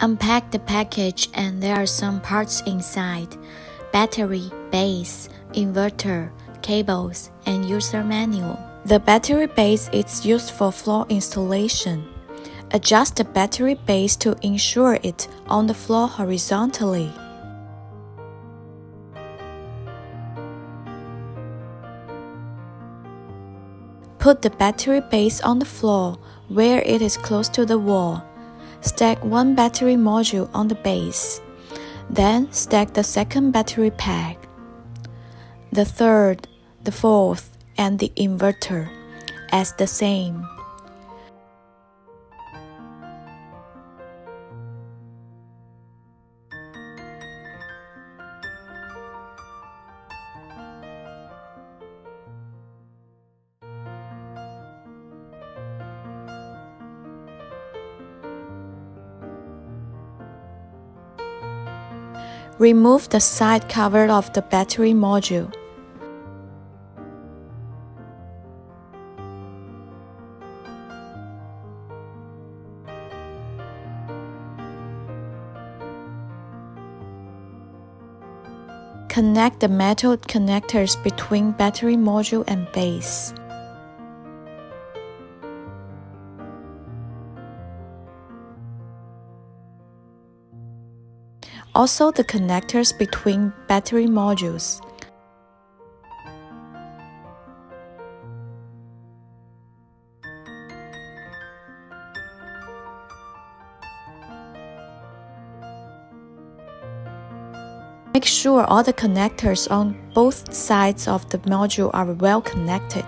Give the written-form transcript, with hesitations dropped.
Unpack the package and there are some parts inside: battery, base, inverter, cables, and user manual. The battery base is used for floor installation. Adjust the battery base to ensure it on the floor horizontally. Put the battery base on the floor where it is close to the wall. Stack one battery module on the base. Then stack the second battery pack, the third, the fourth, and the inverter as the same. Remove the side cover of the battery module. Connect the metal connectors between battery module and base. Also the connectors between battery modules. Make sure all the connectors on both sides of the module are well connected.